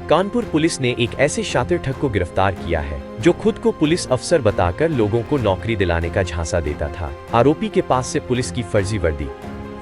Kanpur police ने एक ऐसे शातिर ठग को गिरफ्तार किया है जो खुद को पुलिस अफसर बताकर लोगों को नौकरी दिलाने का झांसा देता था। आरोपी के पास से पुलिस की फर्जी वर्दी,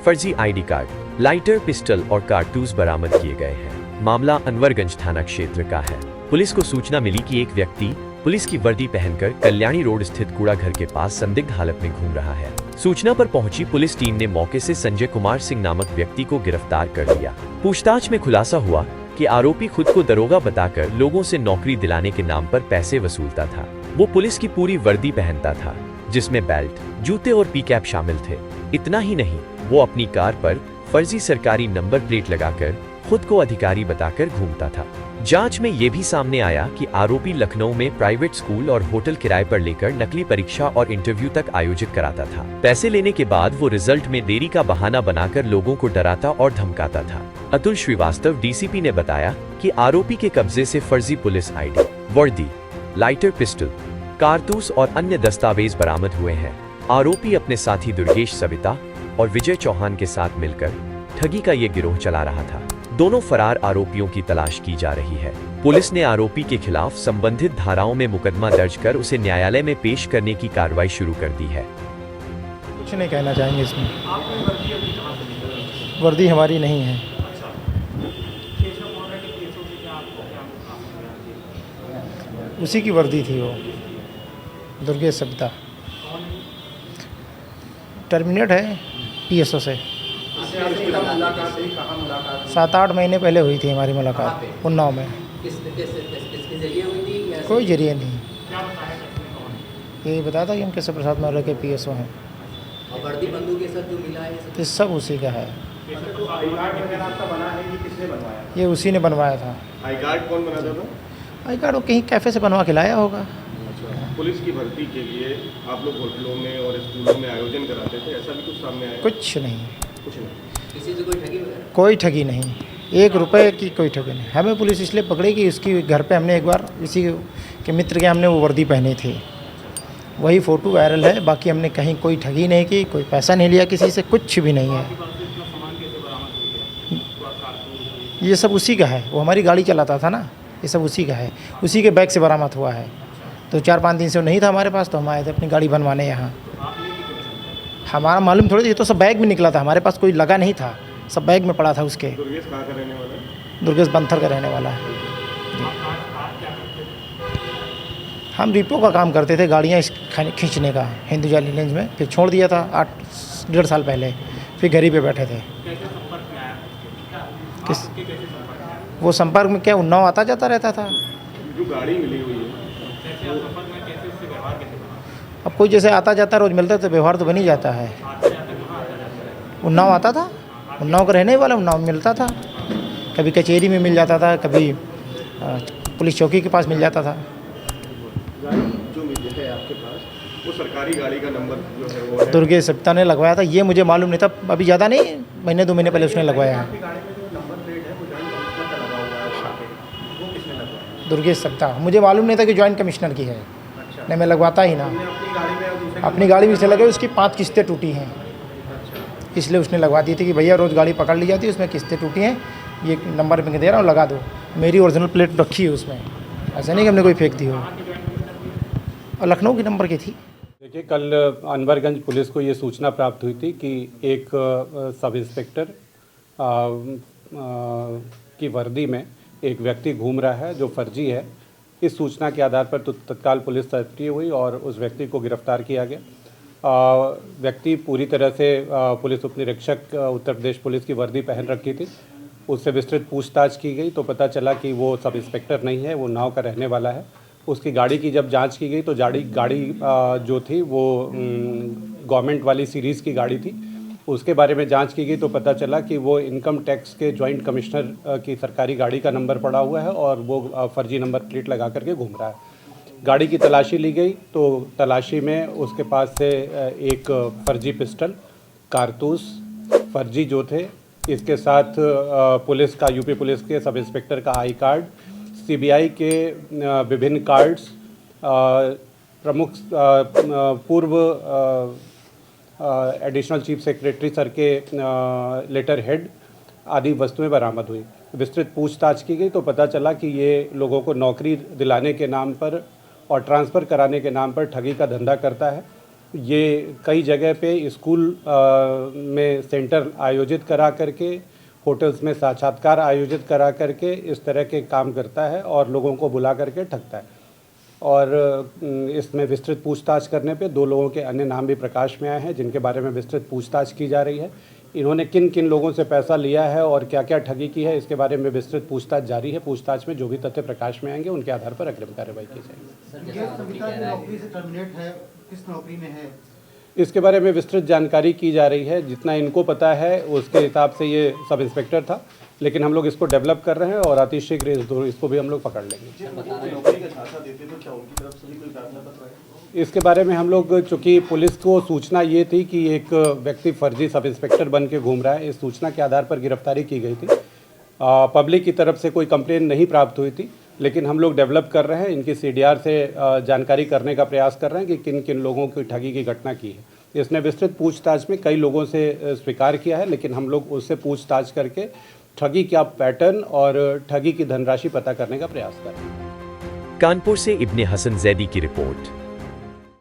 फर्जी आईडी कार्ड, लाइटर, पिस्टल और कारतूस बरामद किए गए हैं। मामला अनवरगंज थाना क्षेत्र का है। पुलिस को सूचना मिली कि एक व्यक्ति पुलिस की वर्दी पहनकर कल्याणी रोड स्थित कूड़ा घर के पास संदिग्ध हालत में घूम रहा है। सूचना पर पहुंची पुलिस टीम ने मौके से संजय कुमार सिंह नामक व्यक्ति को गिरफ्तार कर लिया। पूछताछ में खुलासा हुआ कि आरोपी खुद को दरोगा बताकर लोगों से नौकरी दिलाने के नाम पर पैसे वसूलता था। वो पुलिस की पूरी वर्दी पहनता था, जिसमें बेल्ट, जूते और पीकैप शामिल थे। इतना ही नहीं, वो अपनी कार पर फर्जी सरकारी नंबर प्लेट लगाकर खुद को अधिकारी बताकर घूमता था। जांच में ये भी सामने आया कि आरोपी लखनऊ में प्राइवेट स्कूल और होटल किराए पर लेकर नकली परीक्षा और इंटरव्यू तक आयोजित कराता था। पैसे लेने के बाद वो रिजल्ट में देरी का बहाना बनाकर लोगों को डराता और धमकाता था। अतुल श्रीवास्तव डीसीपी ने बताया कि आरोपी के कब्जे से फर्जी पुलिस आईडी, वर्दी, लाइटर, पिस्टल, कारतूस और अन्य दस्तावेज बरामद हुए हैं। आरोपी अपने साथी दुर्गेश सविता और विजय चौहान के साथ मिलकर ठगी का ये गिरोह चला रहा था। दोनों फरार आरोपियों की तलाश की जा रही है। पुलिस ने आरोपी के खिलाफ संबंधित धाराओं में मुकदमा दर्ज कर उसे न्यायालय में पेश करने की कार्रवाई शुरू कर दी है। कुछ नहीं कहना चाहेंगे इसमें। वर्दी हमारी नहीं है। उसी की वर्दी थी वो, दुर्गेश सविता। टर्मिनेट है पीएसओ से। 7-8 महीने पहले हुई थी हमारी मुलाकात उन्नाव में। किसके जरिए हुई थी? कोई जरिए नहीं, यही बताया था कि हम केशव प्रसाद मौर्य के पीएसओ हैं। और वर्दी बंदूक के साथ जो मिला है ये सब उसी का है। तो आई कार्ड वगैरह आपका बना है कि किसने बनवाया? ये उसी ने बनवाया था। आई कार्ड कौन बनाता था? आई कार्ड वो कहीं कैफ़े से बनवा के लाया होगा। पुलिस की भर्ती के लिए आप लोग होटलों में और स्कूलों में आयोजन कराते थे, ऐसा भी कुछ सामने आया? कुछ नहीं, कुछ नहीं। किसी से कोई ठगी वगैरह? कोई ठगी नहीं, 1 रुपए की कोई ठगी नहीं। हमें पुलिस इसलिए पकड़ी कि उसकी घर पे हमने एक बार इसी के मित्र के हमने वो वर्दी पहनी थी, वही फ़ोटो वायरल है। बाकी हमने कहीं कोई ठगी नहीं की, कोई पैसा नहीं लिया किसी से, कुछ भी नहीं है। ये सब उसी का है, वो हमारी गाड़ी चलाता था ना, ये सब उसी का है। उसी के बैग से बरामद हुआ है। तो 4-5 दिन से वो नहीं था हमारे पास, तो हम आए थे अपनी गाड़ी बनवाने यहाँ। हमारा मालूम थोड़ी, ये तो सब बैग में निकला था, हमारे पास कोई लगा नहीं था, सब बैग में पड़ा था उसके। दुर्गेश कहाँ का रहने वाला है? दुर्गेश बंथर का रहने वाला है। हम रिपो का काम करते थे, गाड़ियाँ खींचने का, हिंदुजा रेंज में। फिर छोड़ दिया था 8-1.5 साल पहले, फिर घर ही पे बैठे थे। किस वो संपर्क में क्या, उन्नाव आता जाता रहता था। जो गाड़ी मिली हुई है, अब कोई जैसे आता जाता रोज़ मिलता तो व्यवहार तो बन ही जाता है। उन्नाव आता था, उन्नाव का रहने वाला, उन्नाव में मिलता था। कभी कचहरी में मिल जाता था, कभी पुलिस चौकी के पास मिल जाता था। गाड़ी जो मिली है आपके पास, वो सरकारी गाड़ी का नंबर जो है वो है? दुर्गेश सविता ने लगवाया था, ये मुझे मालूम नहीं था। अभी ज़्यादा नहीं, महीने 2 महीने पहले उसने लगवाया है। दुर्गेश सविता, मुझे मालूम नहीं था कि जॉइंट कमिश्नर की है। नहीं, मैं लगवाता ही ना। अपनी गाड़ी में से लगे, उसकी 5 किस्तें टूटी हैं, इसलिए उसने लगवा दी थी कि भैया रोज़ गाड़ी पकड़ ली जाती है, उसमें किस्तें टूटी हैं, ये नंबर मैं दे रहा हूँ, लगा दो। मेरी ओरिजिनल प्लेट रखी है उसमें, ऐसा नहीं कि हमने कोई फेंक दी हो। और लखनऊ के नंबर की थी। देखिए, कल अनवरगंज पुलिस को ये सूचना प्राप्त हुई थी कि एक सब इंस्पेक्टर की वर्दी में एक व्यक्ति घूम रहा है जो फर्जी है। इस सूचना के आधार पर तत्काल पुलिस सक्रिय हुई और उस व्यक्ति को गिरफ्तार किया गया। व्यक्ति पूरी तरह से पुलिस उपनिरीक्षक उत्तर प्रदेश पुलिस की वर्दी पहन रखी थी। उससे विस्तृत पूछताछ की गई तो पता चला कि वो सब इंस्पेक्टर नहीं है, वो उन्नाव का रहने वाला है। उसकी गाड़ी की जब जांच की गई तो गाड़ी जो थी वो गवर्नमेंट वाली सीरीज़ की गाड़ी थी। उसके बारे में जांच की गई तो पता चला कि वो इनकम टैक्स के जॉइंट कमिश्नर की सरकारी गाड़ी का नंबर पड़ा हुआ है और वो फर्जी नंबर प्लेट लगा करके घूम रहा है। गाड़ी की तलाशी ली गई तो तलाशी में उसके पास से एक फर्जी पिस्टल, कारतूस, फर्जी जो थे, इसके साथ पुलिस का, यूपी पुलिस के सब इंस्पेक्टर का आई कार्ड, सीबीआई के विभिन्न कार्ड्स, प्रमुख पूर्व एडिशनल चीफ सेक्रेटरी सर के लेटर हेड आदि वस्तुएं बरामद हुई। विस्तृत पूछताछ की गई तो पता चला कि ये लोगों को नौकरी दिलाने के नाम पर और ट्रांसफ़र कराने के नाम पर ठगी का धंधा करता है। ये कई जगह पे स्कूल में सेंटर आयोजित करा करके, होटल्स में साक्षात्कार आयोजित करा करके इस तरह के काम करता है और लोगों को बुला करके ठगता है। और इसमें विस्तृत पूछताछ करने पे 2 लोगों के अन्य नाम भी प्रकाश में आए हैं, जिनके बारे में विस्तृत पूछताछ की जा रही है। इन्होंने किन किन लोगों से पैसा लिया है और क्या क्या ठगी की है, इसके बारे में विस्तृत पूछताछ जारी है। पूछताछ में जो भी तथ्य प्रकाश में आएंगे उनके आधार पर अग्रिम कार्रवाई की जाएगी। ये सविता की नौकरी से टर्मिनेट है, किस नौकरी में है? इसके बारे में विस्तृत जानकारी की जा रही है। जितना इनको पता है उसके हिसाब से ये सब इंस्पेक्टर था, लेकिन हम लोग इसको डेवलप कर रहे हैं और अतिशीघ्र इसको भी हम लोग पकड़ लेंगे। इसके बारे में हम लोग, चूँकि पुलिस को सूचना ये थी कि एक व्यक्ति फर्जी सब इंस्पेक्टर बन के घूम रहा है, इस सूचना के आधार पर गिरफ्तारी की गई थी। पब्लिक की तरफ से कोई कंप्लेन नहीं प्राप्त हुई थी, लेकिन हम लोग डेवलप कर रहे हैं, इनकी CDR से जानकारी करने का प्रयास कर रहे हैं कि किन किन लोगों की ठगी की घटना की है। इसने विस्तृत पूछताछ में कई लोगों से स्वीकार किया है, लेकिन हम लोग उससे पूछताछ करके ठगी का पैटर्न और ठगी की धनराशि पता करने का प्रयास कर रहे हैं। कानपुर से इब्ने हसन जैदी की रिपोर्ट।